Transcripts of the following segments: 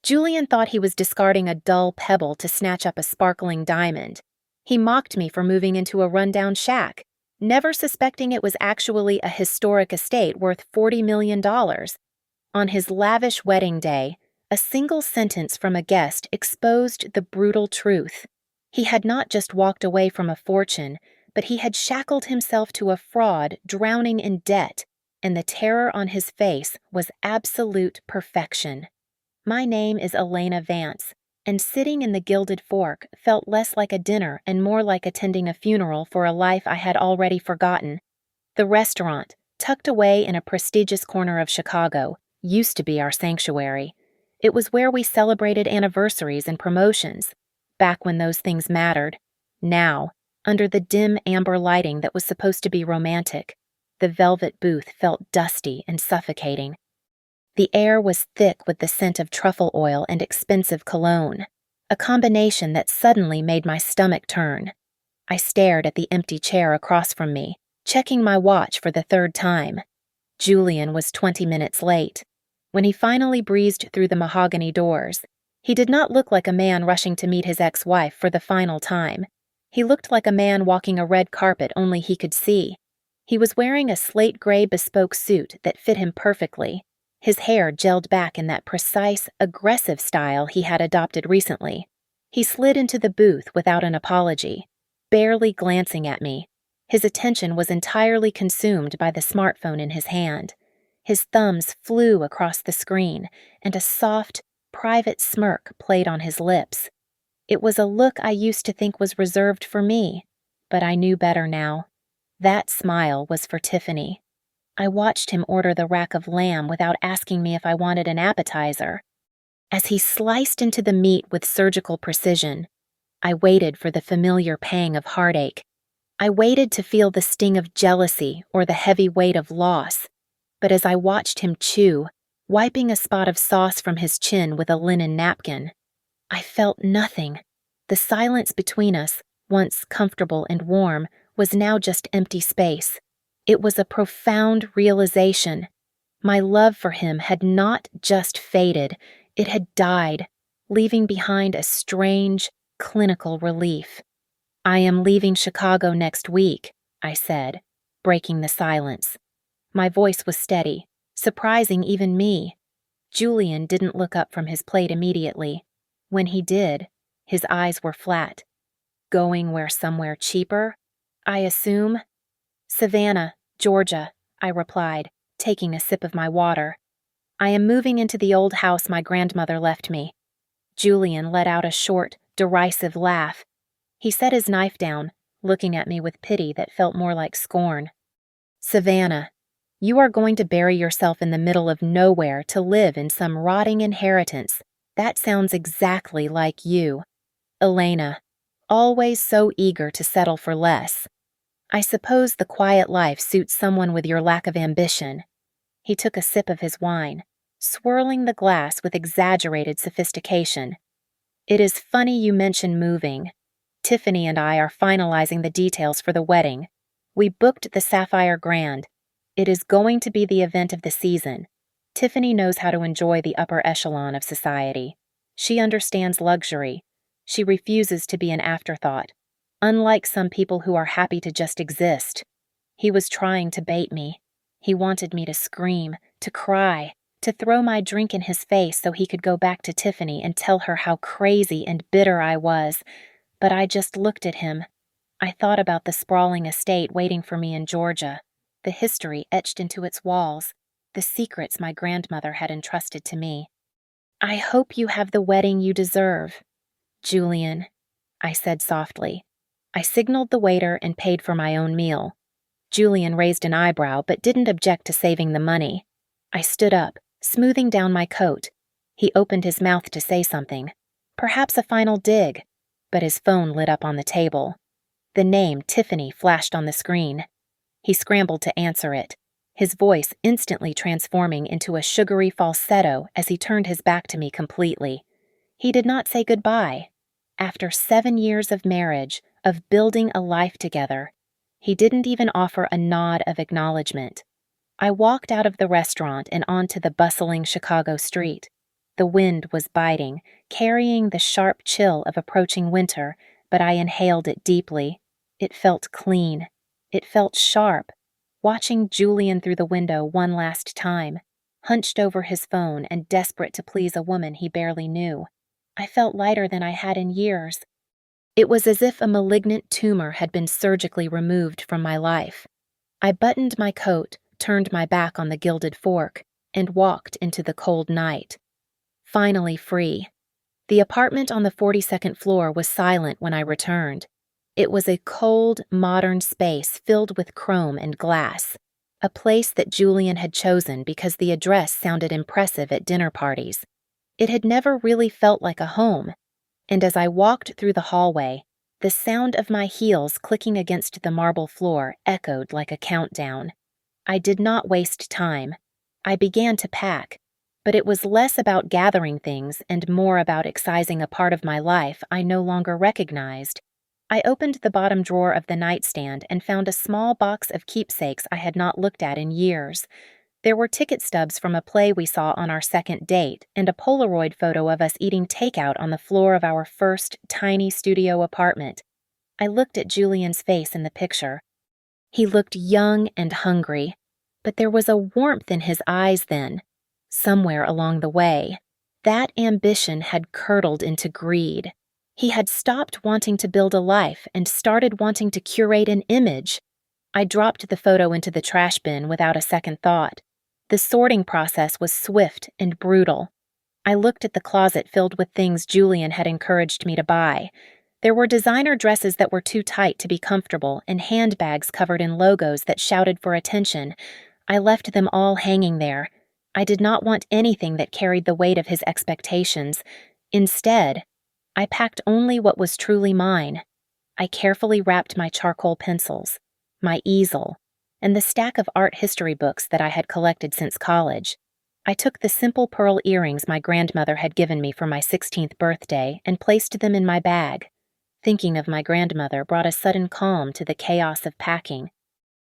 Julian thought he was discarding a dull pebble to snatch up a sparkling diamond. He mocked me for moving into a rundown shack, never suspecting it was actually a historic estate worth $40 million. On his lavish wedding day, a single sentence from a guest exposed the brutal truth. He had not just walked away from a fortune, but he had shackled himself to a fraud drowning in debt, and the terror on his face was absolute perfection. My name is Elena Vance, and sitting in the Gilded Fork felt less like a dinner and more like attending a funeral for a life I had already forgotten. The restaurant, tucked away in a prestigious corner of Chicago, used to be our sanctuary. It was where we celebrated anniversaries and promotions, back when those things mattered. Now, under the dim amber lighting that was supposed to be romantic, the velvet booth felt dusty and suffocating. The air was thick with the scent of truffle oil and expensive cologne, a combination that suddenly made my stomach turn. I stared at the empty chair across from me, checking my watch for the third time. Julian was 20 minutes late. When he finally breezed through the mahogany doors, he did not look like a man rushing to meet his ex-wife for the final time. He looked like a man walking a red carpet only he could see. He was wearing a slate gray bespoke suit that fit him perfectly, his hair gelled back in that precise, aggressive style he had adopted recently. He slid into the booth without an apology, barely glancing at me. His attention was entirely consumed by the smartphone in his hand. His thumbs flew across the screen, and a soft, private smirk played on his lips. It was a look I used to think was reserved for me, but I knew better now. That smile was for Tiffany. I watched him order the rack of lamb without asking me if I wanted an appetizer. As he sliced into the meat with surgical precision, I waited for the familiar pang of heartache. I waited to feel the sting of jealousy or the heavy weight of loss. But as I watched him chew, wiping a spot of sauce from his chin with a linen napkin, I felt nothing. The silence between us, once comfortable and warm, was now just empty space. It was a profound realization. My love for him had not just faded, it had died, leaving behind a strange, clinical relief. "I am leaving Chicago next week," I said, breaking the silence. My voice was steady, surprising even me. Julian didn't look up from his plate immediately. When he did, his eyes were flat. "Going where somewhere cheaper? I assume?" "Savannah, Georgia," I replied, taking a sip of my water. "I am moving into the old house my grandmother left me." Julian let out a short, derisive laugh. He set his knife down, looking at me with pity that felt more like scorn. "Savannah, you are going to bury yourself in the middle of nowhere to live in some rotting inheritance. That sounds exactly like you. Elena, always so eager to settle for less. I suppose the quiet life suits someone with your lack of ambition." He took a sip of his wine, swirling the glass with exaggerated sophistication. "It is funny you mention moving. Tiffany and I are finalizing the details for the wedding. We booked the Sapphire Grand. It is going to be the event of the season. Tiffany knows how to enjoy the upper echelon of society. She understands luxury. She refuses to be an afterthought, unlike some people who are happy to just exist." He was trying to bait me. He wanted me to scream, to cry, to throw my drink in his face so he could go back to Tiffany and tell her how crazy and bitter I was. But I just looked at him. I thought about the sprawling estate waiting for me in Georgia, the history etched into its walls, the secrets my grandmother had entrusted to me. "I hope you have the wedding you deserve, Julian," I said softly. I signaled the waiter and paid for my own meal. Julian raised an eyebrow but didn't object to saving the money. I stood up, smoothing down my coat. He opened his mouth to say something, perhaps a final dig, but his phone lit up on the table. The name Tiffany flashed on the screen. He scrambled to answer it, his voice instantly transforming into a sugary falsetto as he turned his back to me completely. He did not say goodbye. After 7 years of marriage, of building a life together, he didn't even offer a nod of acknowledgement. I walked out of the restaurant and onto the bustling Chicago street. The wind was biting, carrying the sharp chill of approaching winter, but I inhaled it deeply. It felt clean. It felt sharp. Watching Julian through the window one last time, hunched over his phone and desperate to please a woman he barely knew, I felt lighter than I had in years. It was as if a malignant tumor had been surgically removed from my life. I buttoned my coat, turned my back on the gilded fork, and walked into the cold night. Finally free. The apartment on the 42nd floor was silent when I returned. It was a cold, modern space filled with chrome and glass, a place that Julian had chosen because the address sounded impressive at dinner parties. It had never really felt like a home, and as I walked through the hallway, the sound of my heels clicking against the marble floor echoed like a countdown. I did not waste time. I began to pack, but it was less about gathering things and more about excising a part of my life I no longer recognized. I opened the bottom drawer of the nightstand and found a small box of keepsakes I had not looked at in years. There were ticket stubs from a play we saw on our second date and a Polaroid photo of us eating takeout on the floor of our first tiny studio apartment. I looked at Julian's face in the picture. He looked young and hungry, but there was a warmth in his eyes then. Somewhere along the way, that ambition had curdled into greed. He had stopped wanting to build a life and started wanting to curate an image. I dropped the photo into the trash bin without a second thought. The sorting process was swift and brutal. I looked at the closet filled with things Julian had encouraged me to buy. There were designer dresses that were too tight to be comfortable and handbags covered in logos that shouted for attention. I left them all hanging there. I did not want anything that carried the weight of his expectations. Instead, I packed only what was truly mine. I carefully wrapped my charcoal pencils, my easel, and the stack of art history books that I had collected since college. I took the simple pearl earrings my grandmother had given me for my 16th birthday and placed them in my bag. Thinking of my grandmother brought a sudden calm to the chaos of packing.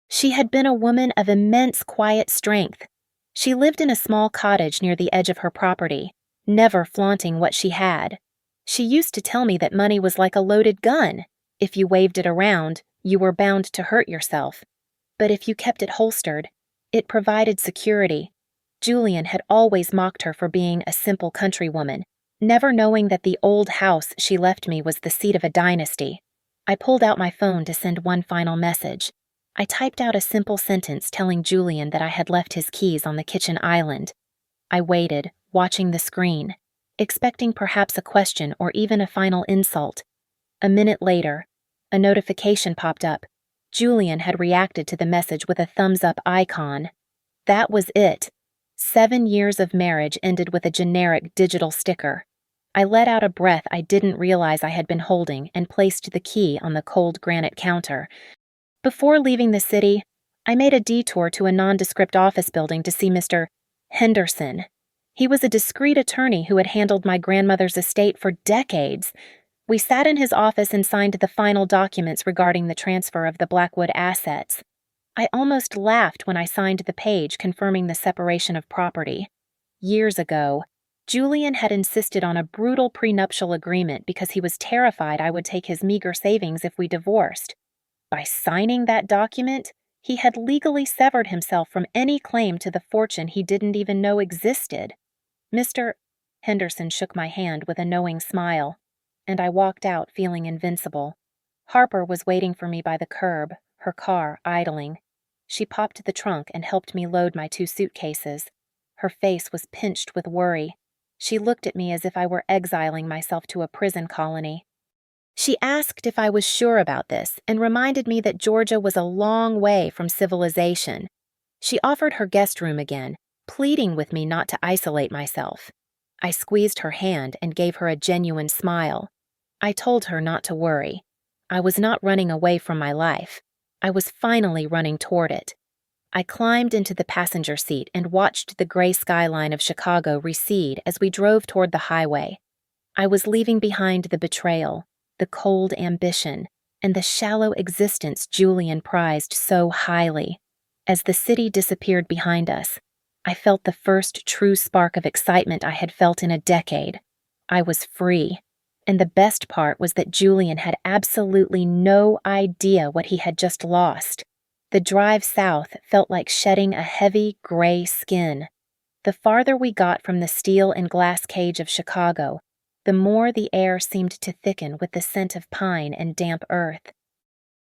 She had been a woman of immense quiet strength. She lived in a small cottage near the edge of her property, never flaunting what she had. She used to tell me that money was like a loaded gun. If you waved it around, you were bound to hurt yourself. But if you kept it holstered, it provided security. Julian had always mocked her for being a simple countrywoman, never knowing that the old house she left me was the seat of a dynasty. I pulled out my phone to send one final message. I typed out a simple sentence telling Julian that I had left his keys on the kitchen island. I waited, watching the screen, expecting perhaps a question or even a final insult. A minute later, a notification popped up. Julian had reacted to the message with a thumbs-up icon. That was it. 7 years of marriage ended with a generic digital sticker. I let out a breath I didn't realize I had been holding and placed the key on the cold granite counter. Before leaving the city, I made a detour to a nondescript office building to see Mr. Henderson. He was a discreet attorney who had handled my grandmother's estate for decades. We sat in his office and signed the final documents regarding the transfer of the Blackwood assets. I almost laughed when I signed the page confirming the separation of property. Years ago, Julian had insisted on a brutal prenuptial agreement because he was terrified I would take his meager savings if we divorced. By signing that document, he had legally severed himself from any claim to the fortune he didn't even know existed. Mr. Henderson shook my hand with a knowing smile, and I walked out feeling invincible. Harper was waiting for me by the curb, her car idling. She popped the trunk and helped me load my 2 suitcases. Her face was pinched with worry. She looked at me as if I were exiling myself to a prison colony. She asked if I was sure about this and reminded me that Georgia was a long way from civilization. She offered her guest room again, pleading with me not to isolate myself. I squeezed her hand and gave her a genuine smile. I told her not to worry. I was not running away from my life. I was finally running toward it. I climbed into the passenger seat and watched the gray skyline of Chicago recede as we drove toward the highway. I was leaving behind the betrayal, the cold ambition, and the shallow existence Julian prized so highly. As the city disappeared behind us, I felt the first true spark of excitement I had felt in a decade. I was free. And the best part was that Julian had absolutely no idea what he had just lost. The drive south felt like shedding a heavy, gray skin. The farther we got from the steel and glass cage of Chicago, the more the air seemed to thicken with the scent of pine and damp earth.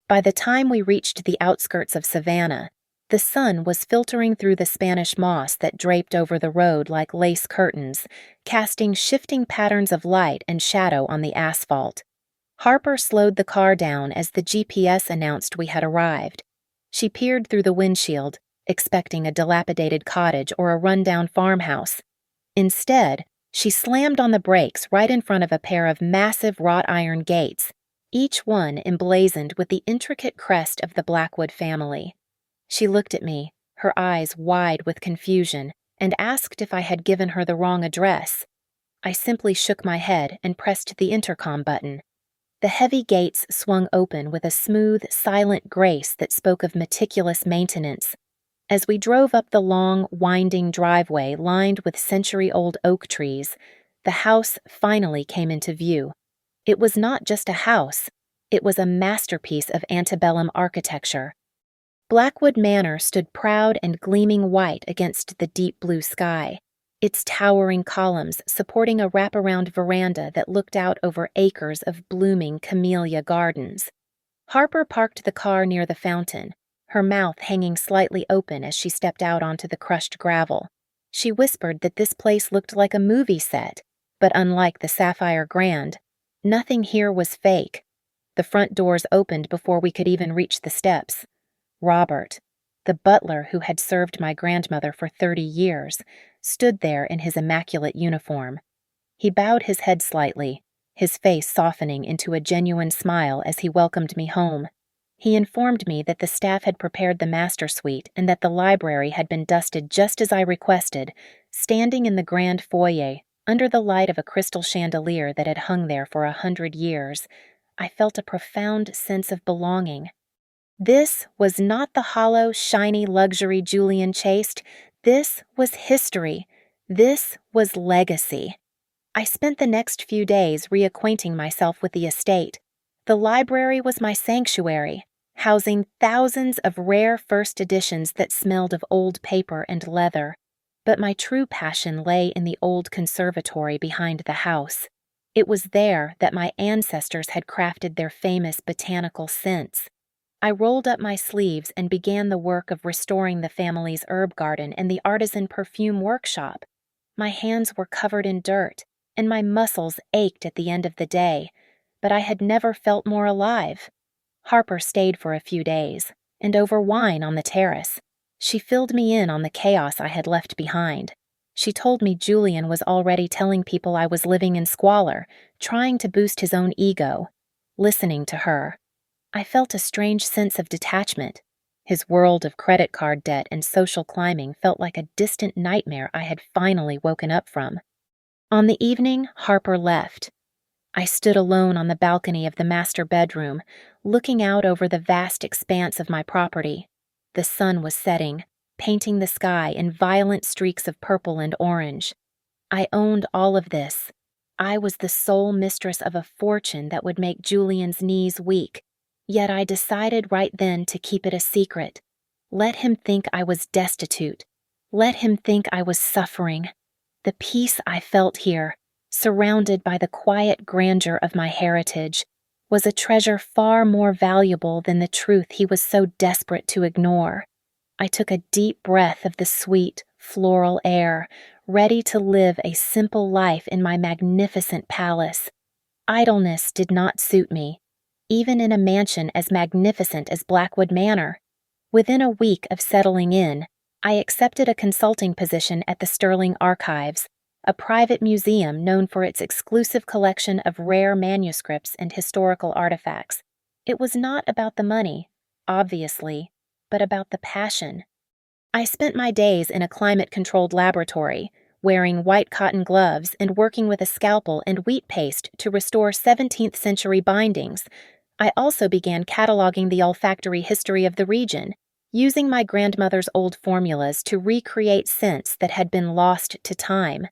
By the time we reached the outskirts of Savannah, the sun was filtering through the Spanish moss that draped over the road like lace curtains, casting shifting patterns of light and shadow on the asphalt. Harper slowed the car down as the GPS announced we had arrived. She peered through the windshield, expecting a dilapidated cottage or a rundown farmhouse. Instead, she slammed on the brakes right in front of a pair of massive wrought iron gates, each one emblazoned with the intricate crest of the Blackwood family. She looked at me, her eyes wide with confusion, and asked if I had given her the wrong address. I simply shook my head and pressed the intercom button. The heavy gates swung open with a smooth, silent grace that spoke of meticulous maintenance. As we drove up the long, winding driveway lined with century-old oak trees, the house finally came into view. It was not just a house, it was a masterpiece of antebellum architecture. Blackwood Manor stood proud and gleaming white against the deep blue sky, its towering columns supporting a wraparound veranda that looked out over acres of blooming camellia gardens. Harper parked the car near the fountain, her mouth hanging slightly open as she stepped out onto the crushed gravel. She whispered that this place looked like a movie set, but unlike the Sapphire Grand, nothing here was fake. The front doors opened before we could even reach the steps. Robert, the butler who had served my grandmother for 30 years, stood there in his immaculate uniform. He bowed his head slightly, his face softening into a genuine smile as he welcomed me home. He informed me that the staff had prepared the master suite and that the library had been dusted just as I requested, standing in the grand foyer, under the light of a crystal chandelier that had hung there for 100 years. I felt a profound sense of belonging. This was not the hollow, shiny luxury Julian chased. This was history. This was legacy. I spent the next few days reacquainting myself with the estate. The library was my sanctuary, housing thousands of rare first editions that smelled of old paper and leather. But my true passion lay in the old conservatory behind the house. It was there that my ancestors had crafted their famous botanical scents. I rolled up my sleeves and began the work of restoring the family's herb garden and the artisan perfume workshop. My hands were covered in dirt, and my muscles ached at the end of the day, but I had never felt more alive. Harper stayed for a few days, and over wine on the terrace, she filled me in on the chaos I had left behind. She told me Julian was already telling people I was living in squalor, trying to boost his own ego. Listening to her, I felt a strange sense of detachment. His world of credit card debt and social climbing felt like a distant nightmare I had finally woken up from. On the evening Harper left, I stood alone on the balcony of the master bedroom, looking out over the vast expanse of my property. The sun was setting, painting the sky in violent streaks of purple and orange. I owned all of this. I was the sole mistress of a fortune that would make Julian's knees weak. Yet I decided right then to keep it a secret. Let him think I was destitute. Let him think I was suffering. The peace I felt here, surrounded by the quiet grandeur of my heritage, was a treasure far more valuable than the truth he was so desperate to ignore. I took a deep breath of the sweet, floral air, ready to live a simple life in my magnificent palace. Idleness did not suit me, even in a mansion as magnificent as Blackwood Manor. Within a week of settling in, I accepted a consulting position at the Sterling Archives, a private museum known for its exclusive collection of rare manuscripts and historical artifacts. It was not about the money, obviously, but about the passion. I spent my days in a climate-controlled laboratory, wearing white cotton gloves and working with a scalpel and wheat paste to restore 17th-century bindings. I also began cataloging the olfactory history of the region, using my grandmother's old formulas to recreate scents that had been lost to time.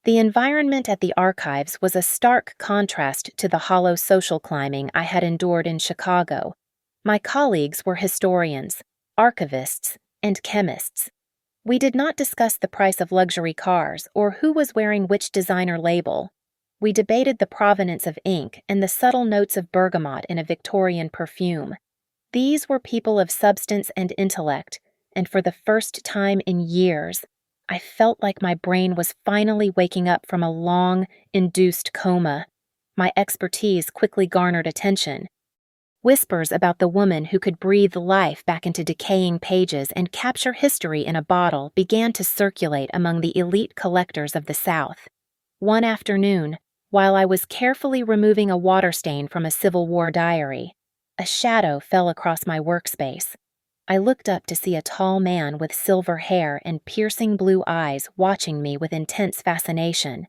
The environment at the archives was a stark contrast to the hollow social climbing I had endured in Chicago. My colleagues were historians, archivists, and chemists. We did not discuss the price of luxury cars or who was wearing which designer label. We debated the provenance of ink and the subtle notes of bergamot in a Victorian perfume. These were people of substance and intellect, and for the first time in years, I felt like my brain was finally waking up from a long, induced coma. My expertise quickly garnered attention. Whispers about the woman who could breathe life back into decaying pages and capture history in a bottle began to circulate among the elite collectors of the South. One afternoon, while I was carefully removing a water stain from a Civil War diary, a shadow fell across my workspace. I looked up to see a tall man with silver hair and piercing blue eyes watching me with intense fascination.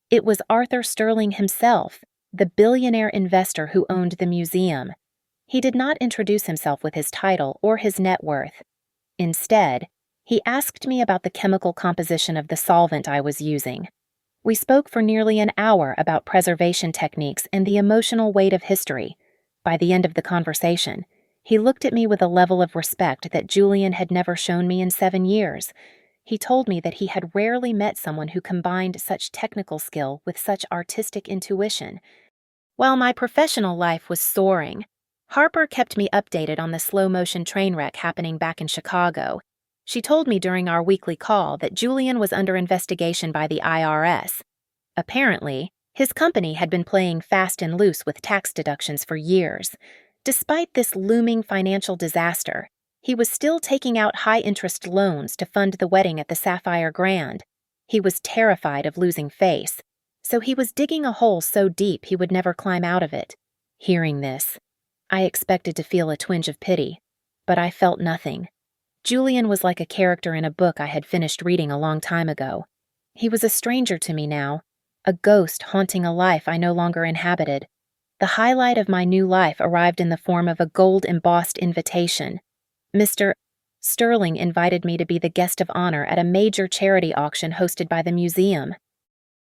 It was Arthur Sterling himself, the billionaire investor who owned the museum. He did not introduce himself with his title or his net worth. Instead, he asked me about the chemical composition of the solvent I was using. We spoke for nearly an hour about preservation techniques and the emotional weight of history. By the end of the conversation, he looked at me with a level of respect that Julian had never shown me in 7 years. He told me that he had rarely met someone who combined such technical skill with such artistic intuition. While my professional life was soaring, Harper kept me updated on the slow-motion train wreck happening back in Chicago. She told me during our weekly call that Julian was under investigation by the IRS. Apparently, his company had been playing fast and loose with tax deductions for years. Despite this looming financial disaster, he was still taking out high-interest loans to fund the wedding at the Sapphire Grand. He was terrified of losing face, so he was digging a hole so deep he would never climb out of it. Hearing this, I expected to feel a twinge of pity, but I felt nothing. Julian was like a character in a book I had finished reading a long time ago. He was a stranger to me now, a ghost haunting a life I no longer inhabited. The highlight of my new life arrived in the form of a gold-embossed invitation. Mr. Sterling invited me to be the guest of honor at a major charity auction hosted by the museum.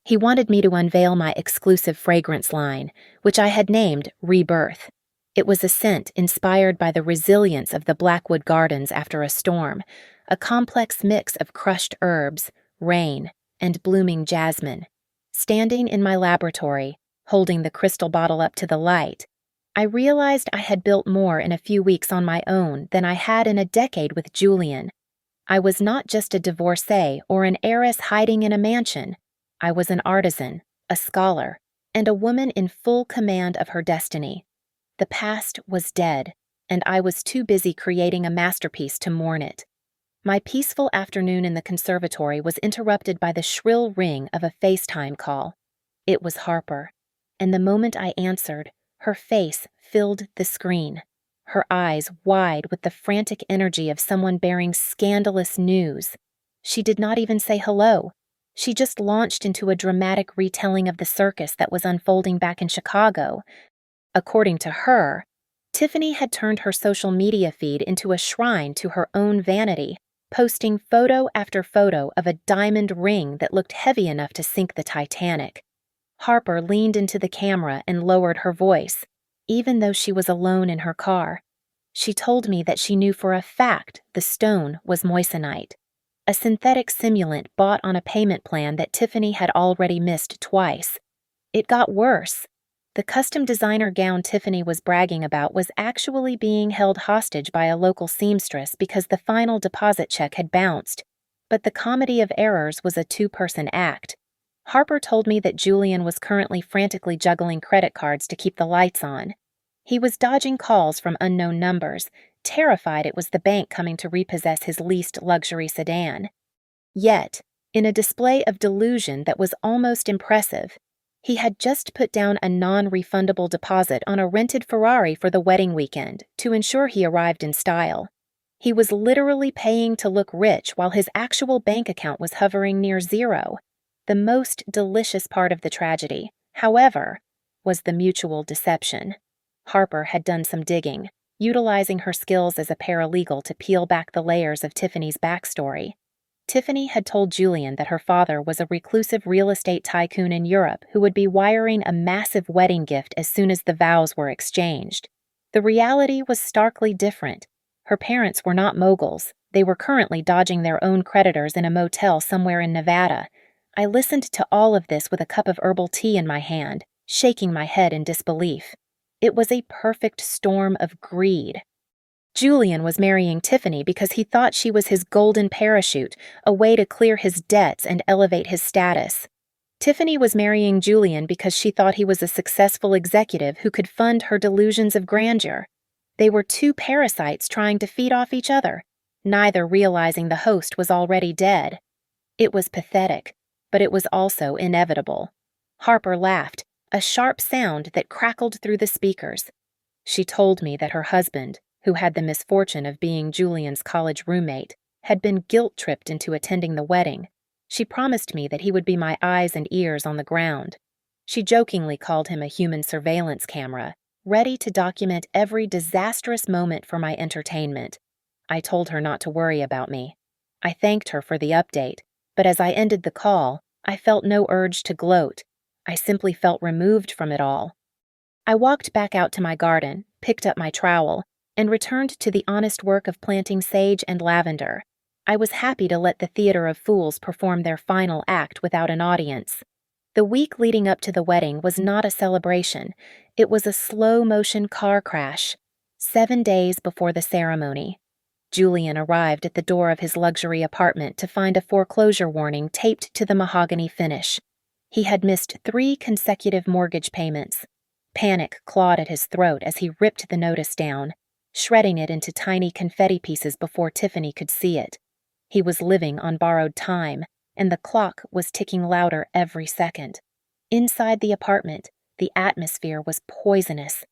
He wanted me to unveil my exclusive fragrance line, which I had named Rebirth. It was a scent inspired by the resilience of the Blackwood Gardens after a storm, a complex mix of crushed herbs, rain, and blooming jasmine. Standing in my laboratory, holding the crystal bottle up to the light, I realized I had built more in a few weeks on my own than I had in a decade with Julian. I was not just a divorcee or an heiress hiding in a mansion. I was an artisan, a scholar, and a woman in full command of her destiny. The past was dead, and I was too busy creating a masterpiece to mourn it. My peaceful afternoon in the conservatory was interrupted by the shrill ring of a FaceTime call. It was Harper, and the moment I answered, her face filled the screen, her eyes wide with the frantic energy of someone bearing scandalous news. She did not even say hello. She just launched into a dramatic retelling of the circus that was unfolding back in Chicago. According to her, Tiffany had turned her social media feed into a shrine to her own vanity, posting photo after photo of a diamond ring that looked heavy enough to sink the Titanic. Harper leaned into the camera and lowered her voice, even though she was alone in her car. She told me that she knew for a fact the stone was moissanite, a synthetic simulant bought on a payment plan that Tiffany had already missed twice. It got worse. The custom designer gown Tiffany was bragging about was actually being held hostage by a local seamstress because the final deposit check had bounced. But the comedy of errors was a two-person act. Harper told me that Julian was currently frantically juggling credit cards to keep the lights on. He was dodging calls from unknown numbers, terrified it was the bank coming to repossess his leased luxury sedan. Yet, in a display of delusion that was almost impressive, he had just put down a non-refundable deposit on a rented Ferrari for the wedding weekend to ensure he arrived in style. He was literally paying to look rich while his actual bank account was hovering near zero. The most delicious part of the tragedy, however, was the mutual deception. Harper had done some digging, utilizing her skills as a paralegal to peel back the layers of Tiffany's backstory. Tiffany had told Julian that her father was a reclusive real estate tycoon in Europe who would be wiring a massive wedding gift as soon as the vows were exchanged. The reality was starkly different. Her parents were not moguls. They were currently dodging their own creditors in a motel somewhere in Nevada. I listened to all of this with a cup of herbal tea in my hand, shaking my head in disbelief. It was a perfect storm of greed. Julian was marrying Tiffany because he thought she was his golden parachute, a way to clear his debts and elevate his status. Tiffany was marrying Julian because she thought he was a successful executive who could fund her delusions of grandeur. They were two parasites trying to feed off each other, neither realizing the host was already dead. It was pathetic, but it was also inevitable. Harper laughed, a sharp sound that crackled through the speakers. She told me that her husband, who had the misfortune of being Julian's college roommate, had been guilt-tripped into attending the wedding. She promised me that he would be my eyes and ears on the ground. She jokingly called him a human surveillance camera, ready to document every disastrous moment for my entertainment. I told her not to worry about me. I thanked her for the update, but as I ended the call, I felt no urge to gloat. I simply felt removed from it all. I walked back out to my garden, picked up my trowel, and returned to the honest work of planting sage and lavender. I was happy to let the theater of fools perform their final act without an audience. The week leading up to the wedding was not a celebration. It was a slow-motion car crash. 7 days before the ceremony, Julian arrived at the door of his luxury apartment to find a foreclosure warning taped to the mahogany finish. He had missed 3 consecutive mortgage payments. Panic clawed at his throat as he ripped the notice down, shredding it into tiny confetti pieces before Tiffany could see it. He was living on borrowed time, and the clock was ticking louder every second. Inside the apartment, the atmosphere was poisonous.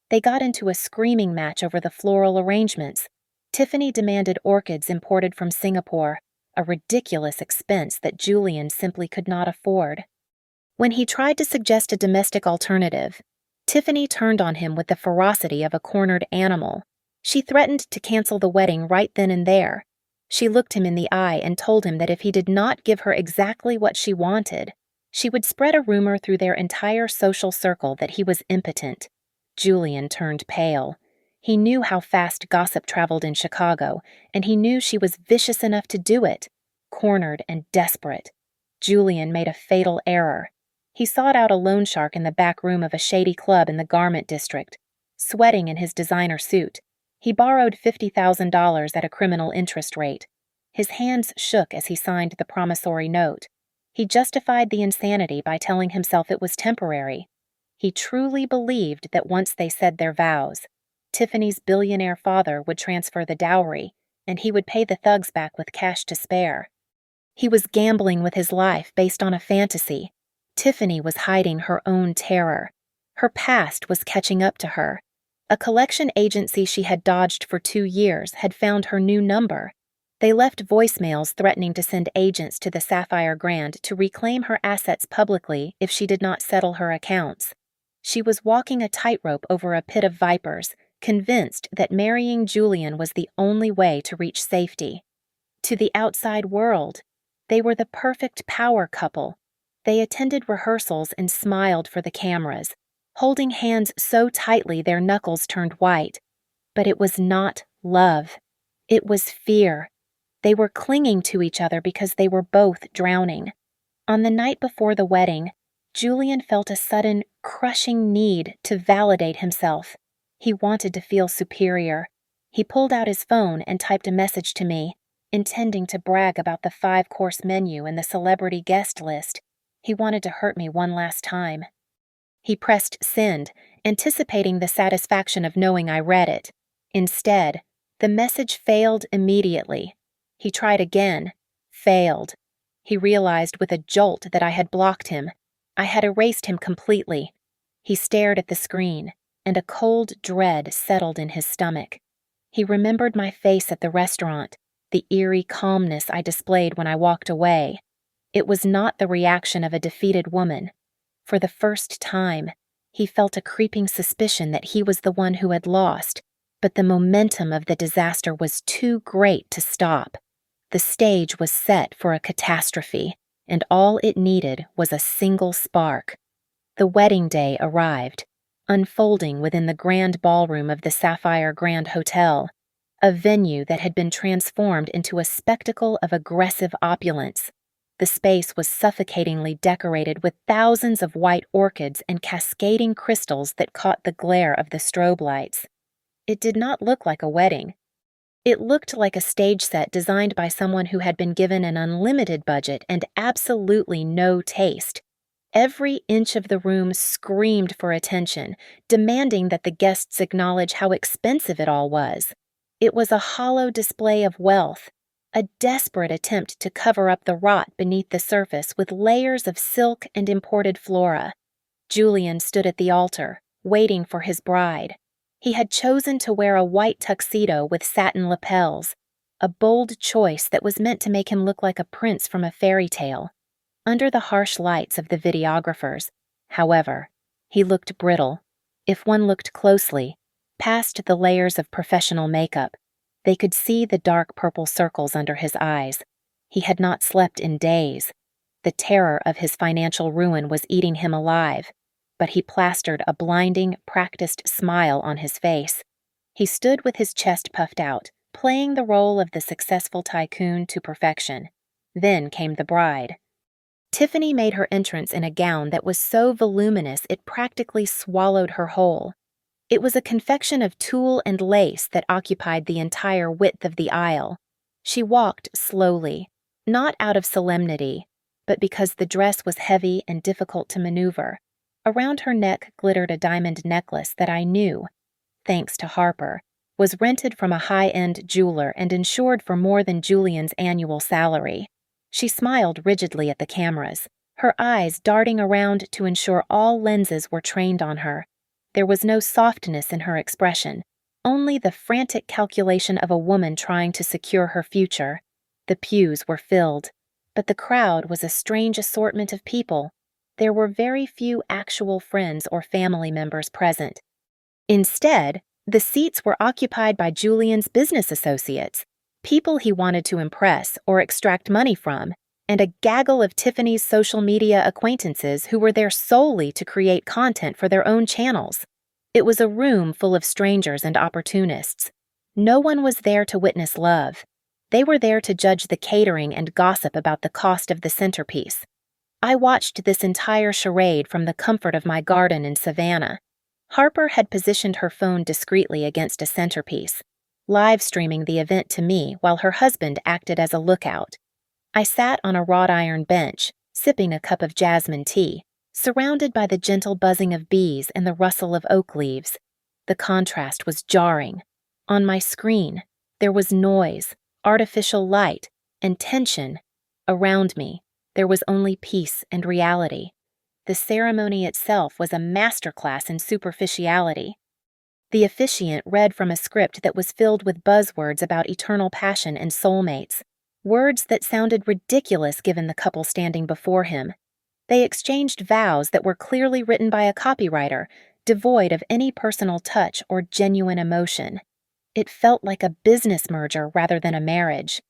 They got into a screaming match over the floral arrangements. Tiffany demanded orchids imported from Singapore, a ridiculous expense that Julian simply could not afford. When he tried to suggest a domestic alternative, Tiffany turned on him with the ferocity of a cornered animal. She threatened to cancel the wedding right then and there. She looked him in the eye and told him that if he did not give her exactly what she wanted, she would spread a rumor through their entire social circle that he was impotent. Julian turned pale. He knew how fast gossip traveled in Chicago, and he knew she was vicious enough to do it, cornered and desperate. Julian made a fatal error. He sought out a loan shark in the back room of a shady club in the garment district. Sweating in his designer suit, he borrowed $50,000 at a criminal interest rate. His hands shook as he signed the promissory note. He justified the insanity by telling himself it was temporary. He truly believed that once they said their vows, Tiffany's billionaire father would transfer the dowry, and he would pay the thugs back with cash to spare. He was gambling with his life based on a fantasy. Tiffany was hiding her own terror. Her past was catching up to her. A collection agency she had dodged for 2 years had found her new number. They left voicemails threatening to send agents to the Sapphire Grand to reclaim her assets publicly if she did not settle her accounts. She was walking a tightrope over a pit of vipers, convinced that marrying Julian was the only way to reach safety. To the outside world, they were the perfect power couple. They attended rehearsals and smiled for the cameras, holding hands so tightly their knuckles turned white. But it was not love. It was fear. They were clinging to each other because they were both drowning. On the night before the wedding, Julian felt a sudden, crushing need to validate himself. He wanted to feel superior. He pulled out his phone and typed a message to me, intending to brag about the 5-course menu and the celebrity guest list. He wanted to hurt me one last time. He pressed send, anticipating the satisfaction of knowing I read it. Instead, the message failed immediately. He tried again. Failed. He realized with a jolt that I had blocked him. I had erased him completely. He stared at the screen, and a cold dread settled in his stomach. He remembered my face at the restaurant, the eerie calmness I displayed when I walked away. It was not the reaction of a defeated woman. For the first time, he felt a creeping suspicion that he was the one who had lost, But the momentum of the disaster was too great to stop. The stage was set for a catastrophe, and all it needed was a single spark. The wedding day arrived, unfolding within the grand ballroom of the Sapphire Grand Hotel, a venue that had been transformed into a spectacle of aggressive opulence. The space was suffocatingly decorated with thousands of white orchids and cascading crystals that caught the glare of the strobe lights. It did not look like a wedding. It looked like a stage set designed by someone who had been given an unlimited budget and absolutely no taste. Every inch of the room screamed for attention, demanding that the guests acknowledge how expensive it all was. It was a hollow display of wealth, a desperate attempt to cover up the rot beneath the surface with layers of silk and imported flora. Julian stood at the altar, waiting for his bride. He had chosen to wear a white tuxedo with satin lapels, a bold choice that was meant to make him look like a prince from a fairy tale. Under the harsh lights of the videographers, however, he looked brittle. If one looked closely, past the layers of professional makeup, they could see the dark purple circles under his eyes. He had not slept in days. The terror of his financial ruin was eating him alive, but he plastered a blinding, practiced smile on his face. He stood with his chest puffed out, playing the role of the successful tycoon to perfection. Then came the bride. Tiffany made her entrance in a gown that was so voluminous it practically swallowed her whole. It was a confection of tulle and lace that occupied the entire width of the aisle. She walked slowly, not out of solemnity, but because the dress was heavy and difficult to maneuver. Around her neck glittered a diamond necklace that I knew, thanks to Harper, was rented from a high-end jeweler and insured for more than Julian's annual salary. She smiled rigidly at the cameras, her eyes darting around to ensure all lenses were trained on her. There was no softness in her expression, only the frantic calculation of a woman trying to secure her future. The pews were filled, but the crowd was a strange assortment of people. There were very few actual friends or family members present. Instead, the seats were occupied by Julian's business associates, people he wanted to impress or extract money from, and a gaggle of Tiffany's social media acquaintances who were there solely to create content for their own channels. It was a room full of strangers and opportunists. No one was there to witness love. They were there to judge the catering and gossip about the cost of the centerpiece. I watched this entire charade from the comfort of my garden in Savannah. Harper had positioned her phone discreetly against a centerpiece, live streaming the event to me while her husband acted as a lookout. I sat on a wrought iron bench, sipping a cup of jasmine tea, surrounded by the gentle buzzing of bees and the rustle of oak leaves. The contrast was jarring. On my screen, there was noise, artificial light, and tension. Around me, there was only peace and reality. The ceremony itself was a masterclass in superficiality. The officiant read from a script that was filled with buzzwords about eternal passion and soulmates, words that sounded ridiculous given the couple standing before him. They exchanged vows that were clearly written by a copywriter, devoid of any personal touch or genuine emotion. It felt like a business merger rather than a marriage.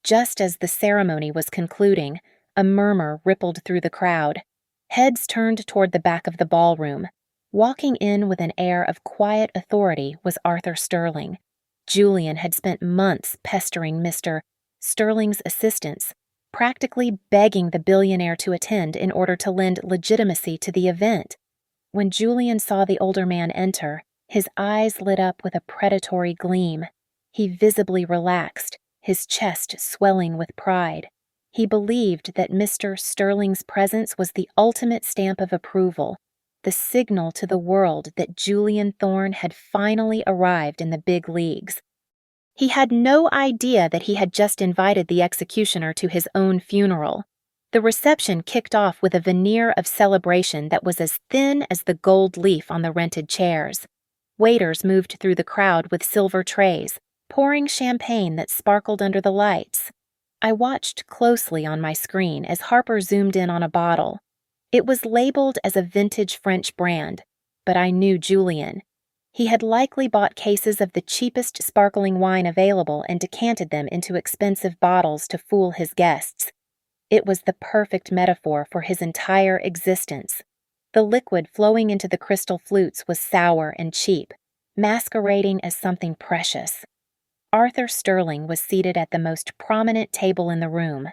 Just as the ceremony was concluding, a murmur rippled through the crowd. Heads turned toward the back of the ballroom. Walking in with an air of quiet authority was Arthur Sterling. Julian had spent months pestering Mr. Sterling's assistants, practically begging the billionaire to attend in order to lend legitimacy to the event. When Julian saw the older man enter, his eyes lit up with a predatory gleam. He visibly relaxed, his chest swelling with pride. He believed that Mr. Sterling's presence was the ultimate stamp of approval, the signal to the world that Julian Thorne had finally arrived in the big leagues. He had no idea that he had just invited the executioner to his own funeral. The reception kicked off with a veneer of celebration that was as thin as the gold leaf on the rented chairs. Waiters moved through the crowd with silver trays, pouring champagne that sparkled under the lights. I watched closely on my screen as Harper zoomed in on a bottle. It was labeled as a vintage French brand, but I knew Julian. He had likely bought cases of the cheapest sparkling wine available and decanted them into expensive bottles to fool his guests. It was the perfect metaphor for his entire existence. The liquid flowing into the crystal flutes was sour and cheap, masquerading as something precious. Arthur Sterling was seated at the most prominent table in the room,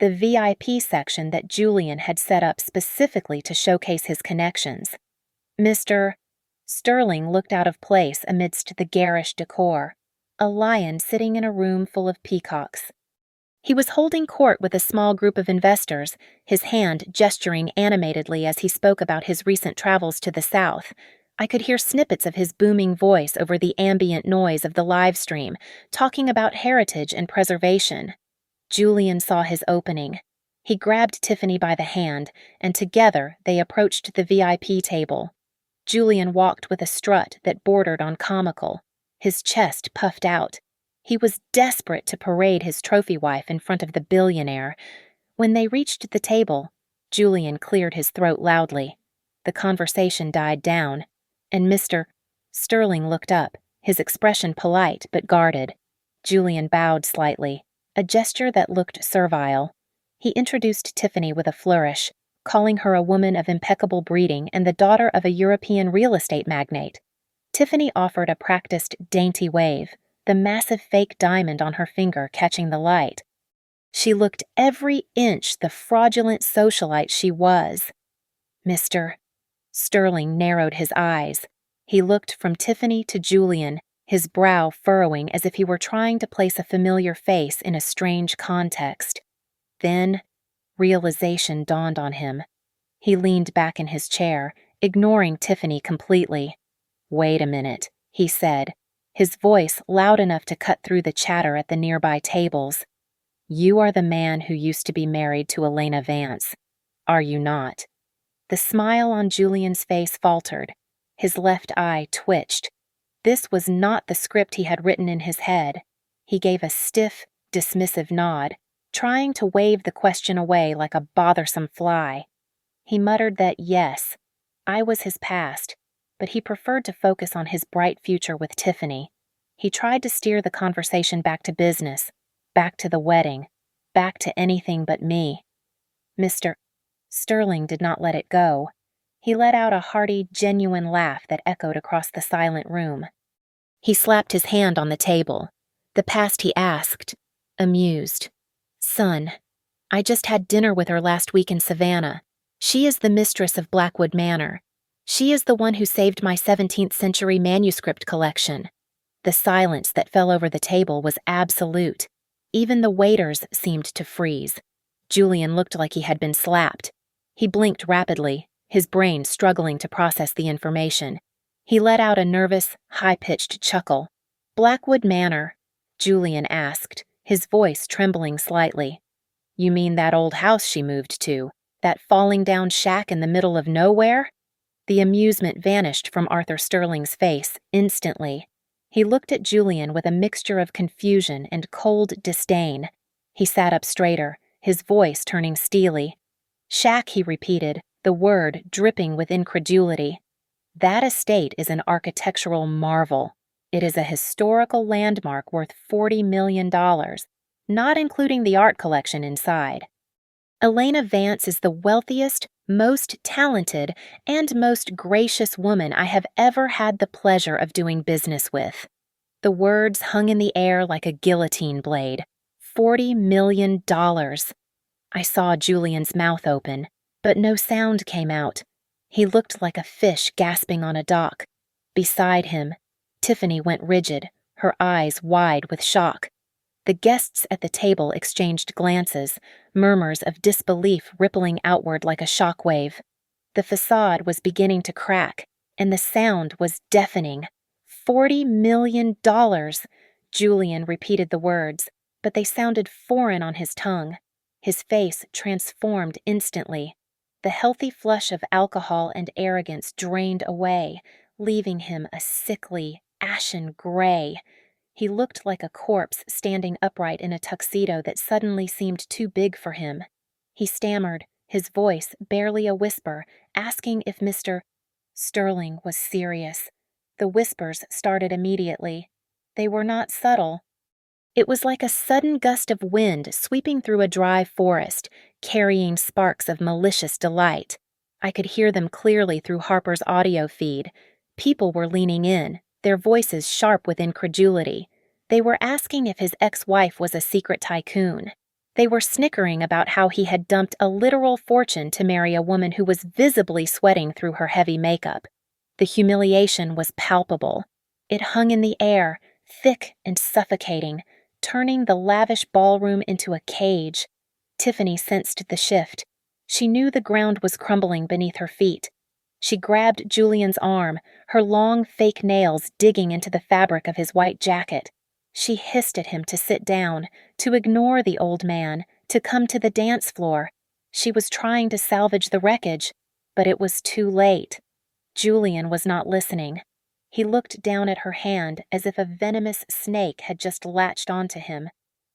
the VIP section that Julian had set up specifically to showcase his connections. Mr. Sterling looked out of place amidst the garish decor, a lion sitting in a room full of peacocks. He was holding court with a small group of investors, his hand gesturing animatedly as he spoke about his recent travels to the South. I could hear snippets of his booming voice over the ambient noise of the live stream, talking about heritage and preservation. Julian saw his opening. He grabbed Tiffany by the hand, and together they approached the VIP table. Julian walked with a strut that bordered on comical, his chest puffed out. He was desperate to parade his trophy wife in front of the billionaire. When they reached the table, Julian cleared his throat loudly. The conversation died down, and Mr. Sterling looked up, his expression polite but guarded. Julian bowed slightly, a gesture that looked servile. He introduced Tiffany with a flourish, calling her a woman of impeccable breeding and the daughter of a European real estate magnate. Tiffany offered a practiced, dainty wave, the massive fake diamond on her finger catching the light. She looked every inch the fraudulent socialite she was. Mr. Sterling narrowed his eyes. He looked from Tiffany to Julian, his brow furrowing as if he were trying to place a familiar face in a strange context. Then, realization dawned on him. He leaned back in his chair, ignoring Tiffany completely. "Wait a minute," he said, his voice loud enough to cut through the chatter at the nearby tables. "You are the man who used to be married to Elena Vance, are you not?" The smile on Julian's face faltered. His left eye twitched. This was not the script he had written in his head. He gave a stiff, dismissive nod, trying to wave the question away like a bothersome fly. He muttered that yes, I was his past, but he preferred to focus on his bright future with Tiffany. He tried to steer the conversation back to business, back to the wedding, back to anything but me. Mr. Sterling did not let it go. He let out a hearty, genuine laugh that echoed across the silent room. He slapped his hand on the table. The past he asked, amused. "Son, I just had dinner with her last week in Savannah. She is the mistress of Blackwood Manor. She is the one who saved my 17th century manuscript collection." The silence that fell over the table was absolute. Even the waiters seemed to freeze. Julian looked like he had been slapped. He blinked rapidly, his brain struggling to process the information. He let out a nervous, high-pitched chuckle. "Blackwood Manor?" Julian asked, his voice trembling slightly. "You mean that old house she moved to? That falling-down shack in the middle of nowhere?" The amusement vanished from Arthur Sterling's face instantly. He looked at Julian with a mixture of confusion and cold disdain. He sat up straighter, his voice turning steely. "Shack," he repeated, the word dripping with incredulity. "That estate is an architectural marvel. It is a historical landmark worth $40 million, not including the art collection inside. Elena Vance is the wealthiest, most talented, and most gracious woman I have ever had the pleasure of doing business with." The words hung in the air like a guillotine blade. $40 million. I saw Julian's mouth open, but no sound came out. He looked like a fish gasping on a dock. Beside him, Tiffany went rigid, her eyes wide with shock. The guests at the table exchanged glances, murmurs of disbelief rippling outward like a shockwave. The facade was beginning to crack, and the sound was deafening. $40 million. Julian repeated the words, but they sounded foreign on his tongue. His face transformed instantly. The healthy flush of alcohol and arrogance drained away, leaving him a sickly, ashen gray. He looked like a corpse standing upright in a tuxedo that suddenly seemed too big for him. He stammered, his voice barely a whisper, asking if Mr. Sterling was serious. The whispers started immediately. They were not subtle. It was like a sudden gust of wind sweeping through a dry forest, carrying sparks of malicious delight. I could hear them clearly through Harper's audio feed. People were leaning in, their voices sharp with incredulity. They were asking if his ex-wife was a secret tycoon. They were snickering about how he had dumped a literal fortune to marry a woman who was visibly sweating through her heavy makeup. The humiliation was palpable. It hung in the air, thick and suffocating, turning the lavish ballroom into a cage. Tiffany sensed the shift. She knew the ground was crumbling beneath her feet. She grabbed Julian's arm, her long fake nails digging into the fabric of his white jacket. She hissed at him to sit down, to ignore the old man, to come to the dance floor. She was trying to salvage the wreckage, but it was too late. Julian was not listening. He looked down at her hand as if a venomous snake had just latched onto him.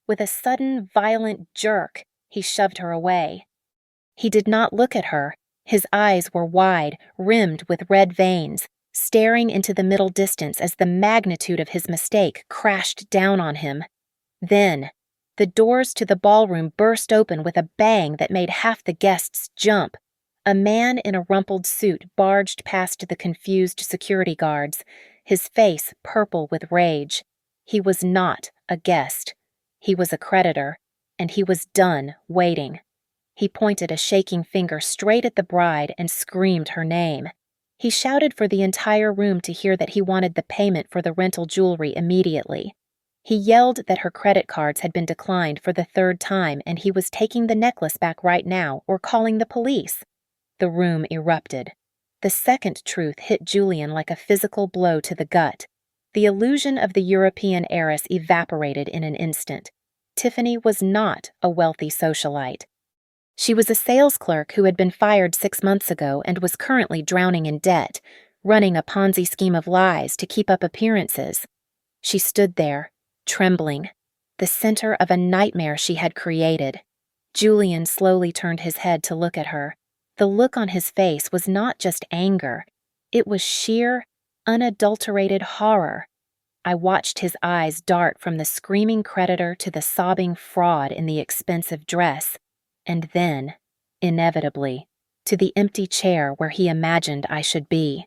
With a sudden, violent jerk, he shoved her away. He did not look at her. His eyes were wide, rimmed with red veins, staring into the middle distance as the magnitude of his mistake crashed down on him. Then, the doors to the ballroom burst open with a bang that made half the guests jump. A man in a rumpled suit barged past the confused security guards, his face purple with rage. He was not a guest. He was a creditor, and he was done waiting. He pointed a shaking finger straight at the bride and screamed her name. He shouted for the entire room to hear that he wanted the payment for the rental jewelry immediately. He yelled that her credit cards had been declined for the third time and he was taking the necklace back right now or calling the police. The room erupted. The second truth hit Julian like a physical blow to the gut. The illusion of the European heiress evaporated in an instant. Tiffany was not a wealthy socialite. She was a sales clerk who had been fired 6 months ago and was currently drowning in debt, running a Ponzi scheme of lies to keep up appearances. She stood there, trembling, the center of a nightmare she had created. Julian slowly turned his head to look at her. The look on his face was not just anger. It was sheer, unadulterated horror. I watched his eyes dart from the screaming creditor to the sobbing fraud in the expensive dress, and then, inevitably, to the empty chair where he imagined I should be.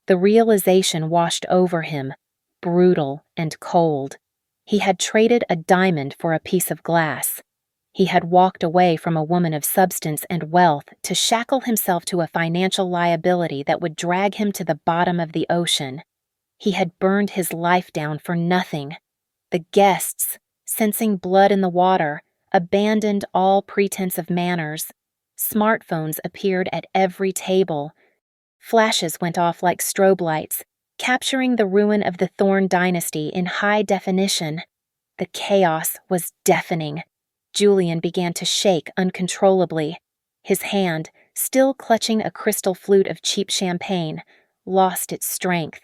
The realization washed over him, brutal and cold. He had traded a diamond for a piece of glass. He had walked away from a woman of substance and wealth to shackle himself to a financial liability that would drag him to the bottom of the ocean. He had burned his life down for nothing. The guests, sensing blood in the water, abandoned all pretense of manners. Smartphones appeared at every table. Flashes went off like strobe lights, capturing the ruin of the Thorne dynasty in high definition. The chaos was deafening. Julian began to shake uncontrollably. His hand, still clutching a crystal flute of cheap champagne, lost its strength.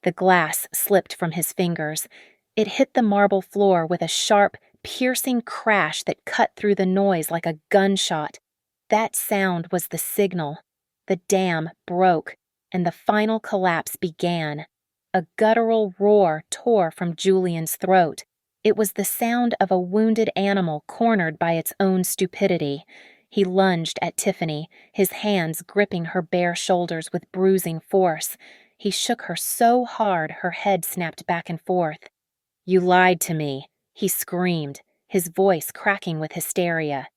The glass slipped from his fingers. It hit the marble floor with a sharp, piercing crash that cut through the noise like a gunshot. That sound was the signal. The dam broke, and the final collapse began. A guttural roar tore from Julian's throat. It was the sound of a wounded animal cornered by its own stupidity. He lunged at Tiffany, his hands gripping her bare shoulders with bruising force. He shook her so hard her head snapped back and forth. "You lied to me," he screamed, his voice cracking with hysteria.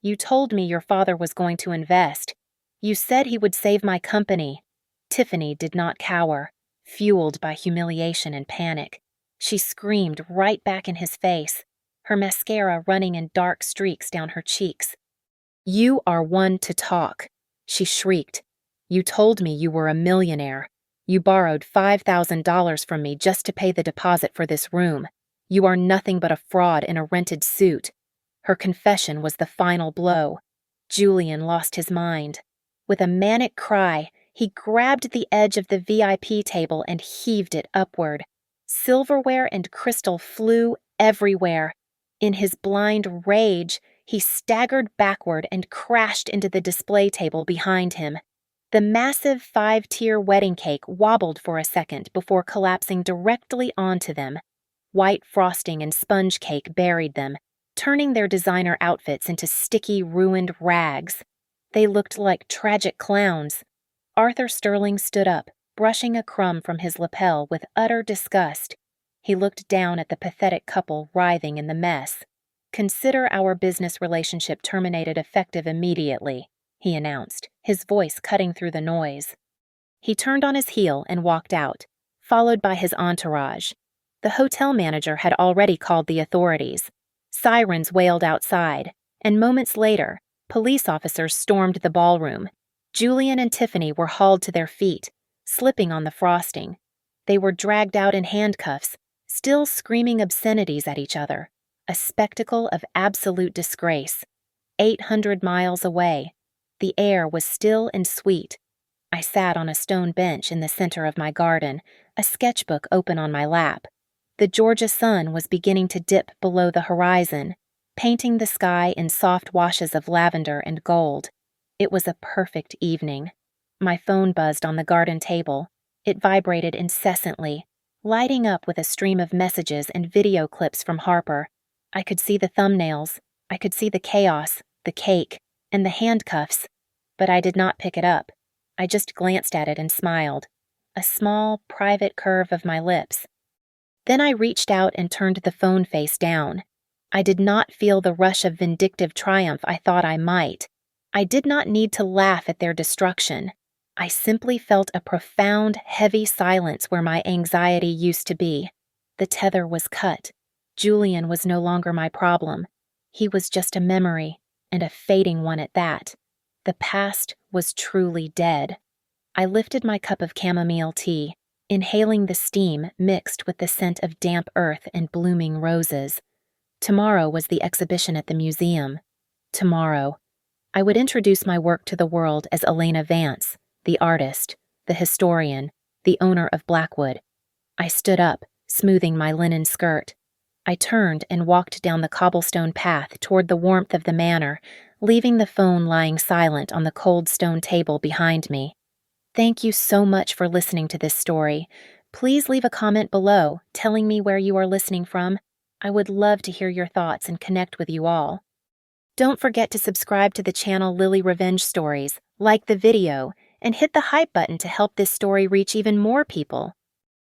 "You told me your father was going to invest. You said he would save my company." Tiffany did not cower, fueled by humiliation and panic. She screamed right back in his face, her mascara running in dark streaks down her cheeks. "You are one to talk," she shrieked. "You told me you were a millionaire. You borrowed $5,000 from me just to pay the deposit for this room. You are nothing but a fraud in a rented suit." Her confession was the final blow. Julian lost his mind. With a manic cry, he grabbed the edge of the VIP table and heaved it upward. Silverware and crystal flew everywhere. In his blind rage, he staggered backward and crashed into the display table behind him. The massive 5-tier wedding cake wobbled for a second before collapsing directly onto them. White frosting and sponge cake buried them, turning their designer outfits into sticky, ruined rags. They looked like tragic clowns. Arthur Sterling stood up, brushing a crumb from his lapel with utter disgust. He looked down at the pathetic couple writhing in the mess. "Consider our business relationship terminated effective immediately," he announced, his voice cutting through the noise. He turned on his heel and walked out, followed by his entourage. The hotel manager had already called the authorities. Sirens wailed outside, and moments later, police officers stormed the ballroom. Julian and Tiffany were hauled to their feet, slipping on the frosting. They were dragged out in handcuffs, still screaming obscenities at each other, a spectacle of absolute disgrace. 800 miles away, the air was still and sweet. I sat on a stone bench in the center of my garden, a sketchbook open on my lap. The Georgia sun was beginning to dip below the horizon, painting the sky in soft washes of lavender and gold. It was a perfect evening. My phone buzzed on the garden table. It vibrated incessantly, lighting up with a stream of messages and video clips from Harper. I could see the thumbnails. I could see the chaos, the cake, and the handcuffs. But I did not pick it up. I just glanced at it and smiled, a small, private curve of my lips. Then I reached out and turned the phone face down. I did not feel the rush of vindictive triumph I thought I might. I did not need to laugh at their destruction. I simply felt a profound, heavy silence where my anxiety used to be. The tether was cut. Julian was no longer my problem. He was just a memory, and a fading one at that. The past was truly dead. I lifted my cup of chamomile tea, inhaling the steam mixed with the scent of damp earth and blooming roses. Tomorrow was the exhibition at the museum. Tomorrow, I would introduce my work to the world as Elena Vance, the artist, the historian, the owner of Blackwood. I stood up, smoothing my linen skirt. I turned and walked down the cobblestone path toward the warmth of the manor, leaving the phone lying silent on the cold stone table behind me. Thank you so much for listening to this story. Please leave a comment below telling me where you are listening from. I would love to hear your thoughts and connect with you all. Don't forget to subscribe to the channel Lily Revenge Stories, like the video, and hit the hype button to help this story reach even more people.